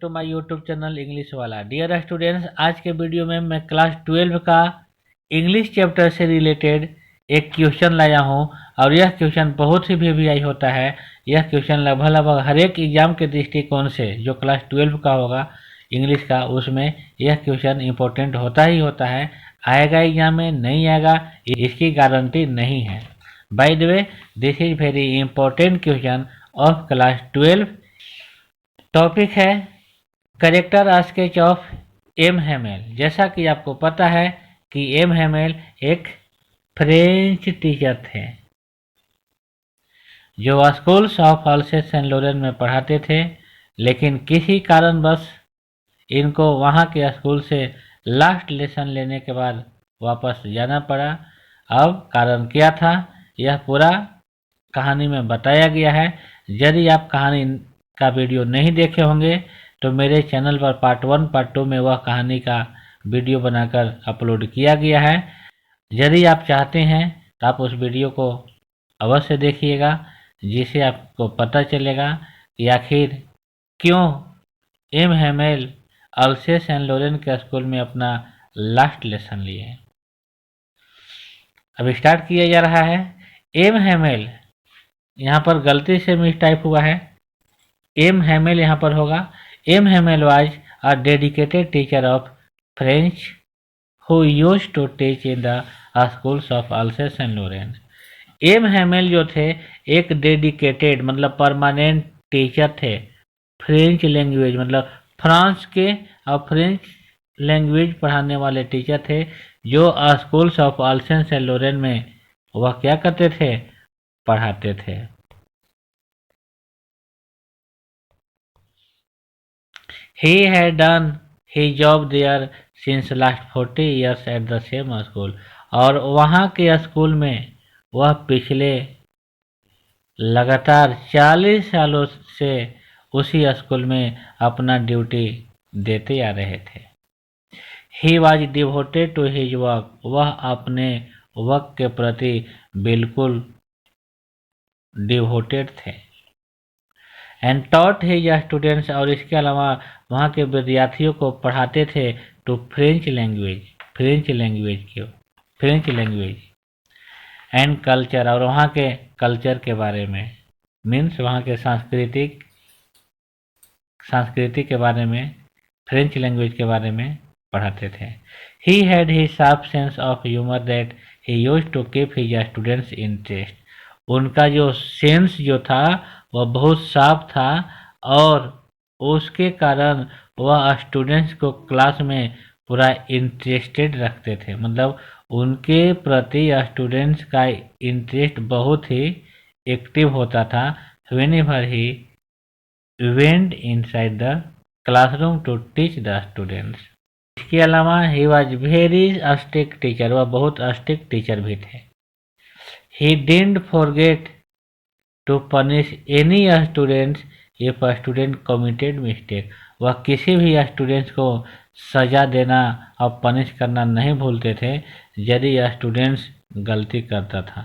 To my YouTube channel English वाला। Dear students, आज के वीडियो में मैं क्लास 12 का इंग्लिश चैप्टर से रिलेटेड एक क्वेश्चन लाया हूं और यह क्वेश्चन बहुत ही वीवीआई होता है। यह क्वेश्चन लगभग लगभग हर एक एग्जाम के दृष्टिकोण से जो क्लास 12 का होगा इंग्लिश का, उसमें यह क्वेश्चन इम्पोर्टेंट होता ही होता है। आएगा एग्जाम में, नहीं आएगा इसकी गारंटी नहीं है। By the way, this is very important question of class 12। Topic है character sketch of M Hamel. जैसा कि आपको पता है कि एम हेमेल एक फ्रेंच टीचर थे जो schools of Alsace Saint Lorraine में पढ़ाते थे, लेकिन किसी कारणवश इनको वहाँ के स्कूल से लास्ट लेसन लेने के बाद वापस जाना पड़ा। अब कारण क्या था यह पूरा कहानी में बताया गया है। यदि आप कहानी का वीडियो नहीं देखे होंगे तो मेरे चैनल पर पार्ट 1 पार्ट 2 में वह कहानी का वीडियो बनाकर अपलोड किया गया है। यदि आप चाहते हैं तो आप उस वीडियो को अवश्य देखिएगा, जिससे आपको पता चलेगा कि आखिर क्यों एम हेमेल अल्सेस सेंट लोरेन के स्कूल में अपना लास्ट लेसन लिए। अब स्टार्ट किया जा रहा है। एम हेमेल, यहाँ पर गलती से मिसटाइप हुआ है, एम हेमेल यहाँ पर होगा। M Hamel was a dedicated teacher of French who used to teach in the schools of Alsace Saint Lorraine. M Hamel जो थे एक डेडिकेटेड मतलब परमानेंट टीचर थे, फ्रेंच लैंग्वेज मतलब फ्रांस के और फ्रेंच लैंग्वेज पढ़ाने वाले टीचर थे, जो schools of Alsace Saint Lorraine में वह क्या करते थे, पढ़ाते थे। He had done his job there since last 40 years at the same school। और वहाँ के स्कूल में वह पिछले लगातार 40 सालों से उसी स्कूल में अपना ड्यूटी देते आ रहे थे। He was devoted to his work। वह अपने वर्क के प्रति बिल्कुल डिवोटेड थे। एंड टॉट हिज स्टूडेंट्स, और इसके अलावा वहाँ के विद्यार्थियों को पढ़ाते थे to French language and culture, और वहाँ के कल्चर के बारे में, मीन्स वहाँ के संस्कृति के बारे में, फ्रेंच लैंग्वेज के बारे में पढ़ाते थे। He had his sharp sense of humour that he used to keep his students interest. उनका जो सेंस जो था वह बहुत साफ था और उसके कारण वह स्टूडेंट्स को क्लास में पूरा इंटरेस्टेड रखते थे। मतलब उनके प्रति स्टूडेंट्स का इंटरेस्ट बहुत ही एक्टिव होता था। Whenever he went inside the classroom to teach the students. इसके अलावा he was very strict teacher, वह बहुत स्ट्रिक्ट टीचर भी थे। He didn't forget to punish any students if a student committed mistake. वह किसी भी स्टूडेंट्स को सजा देना और पनिश करना नहीं भूलते थे यदि स्टूडेंट्स गलती करता था।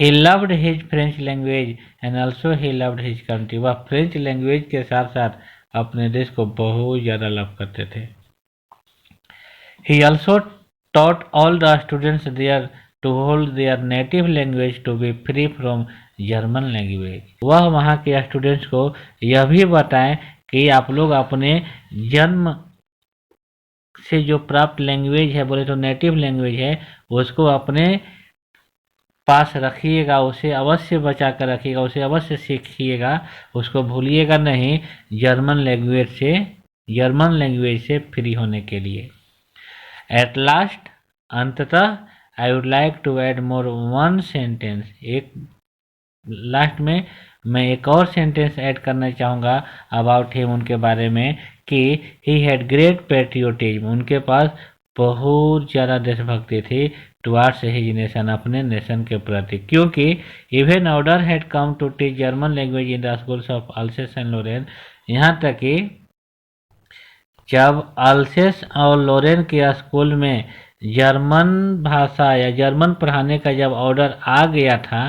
He loved his French language and also he loved his country. वह फ्रेंच लैंग्वेज के साथ साथ अपने देश को बहुत ज़्यादा लव करते थे। He also taught all the students there to hold their native language to be free from German language. वह वहाँ के स्टूडेंट्स को यह भी बताएं कि आप लोग अपने जन्म से जो प्राप्त लैंग्वेज है, बोले तो नेटिव लैंग्वेज है, उसको अपने पास रखिएगा, उसे अवश्य बचा कर रखिएगा, उसे अवश्य सीखिएगा, उसको भूलिएगा नहीं, जर्मन लैंग्वेज से फ्री होने के लिए। एट लास्ट, अंततः, I would like to add more one sentence. एक लास्ट में मैं एक और सेंटेंस ऐड करना चाहूँगा अबाउट हिम, उनके बारे में, कि ही हैड ग्रेट पैट्रियोटिज्म। उनके पास बहुत ज़्यादा देशभक्ति थी टुवार्ड्स हिज नेशन, अपने नेशन के प्रति, क्योंकि even order had come to teach German language in the schools of Alsace and Lorraine. यहाँ तक कि जब अल्सेस और लोरेन के स्कूल में जर्मन भाषा या जर्मन पढ़ाने का जब ऑर्डर आ गया था,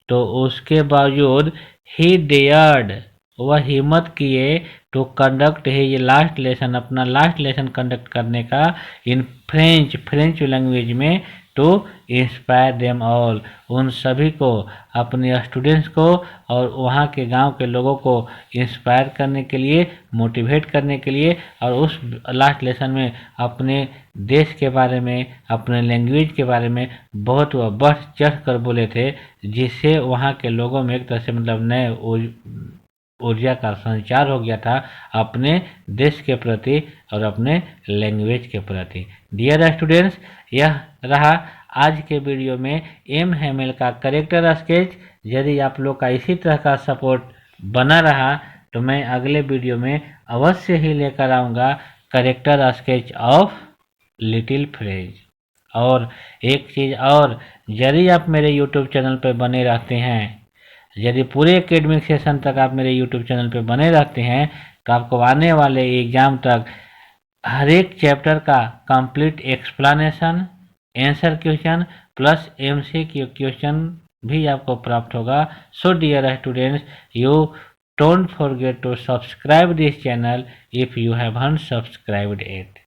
तो उसके बावजूद ही डेयर्ड वह हिम्मत किए to conduct his last lesson, अपना लास्ट लेसन कंडक्ट करने का इन फ्रेंच लैंग्वेज में, टू इंस्पायर देम ऑल, उन सभी को, अपने स्टूडेंट्स को और वहाँ के गांव के लोगों को इंस्पायर करने के लिए, मोटिवेट करने के लिए, और उस लास्ट लेसन में अपने देश के बारे में, अपने लैंग्वेज के बारे में बहुत वह बढ़ चढ़ कर बोले थे, जिससे वहाँ के लोगों में एक तरह से मतलब नए ऊर्जा का संचार हो गया था अपने देश के प्रति और अपने लैंग्वेज के प्रति। डियर स्टूडेंट्स, यह रहा आज के वीडियो में एम हैमिल का करेक्टर स्केच। यदि आप लोग का इसी तरह का सपोर्ट बना रहा तो मैं अगले वीडियो में अवश्य ही लेकर आऊँगा character sketch of little phrase. और एक चीज़ और, यदि आप मेरे यूट्यूब चैनल पर बने रहते हैं, यदि पूरे एकेडमिक सेशन तक आप मेरे यूट्यूब चैनल पर बने रहते हैं, तो आपको आने वाले एग्ज़ाम तक हर एक चैप्टर का complete explanation, answer question plus MCQ question भी आपको प्राप्त होगा। So dear students, you don't forget to subscribe this channel if you haven't subscribed it.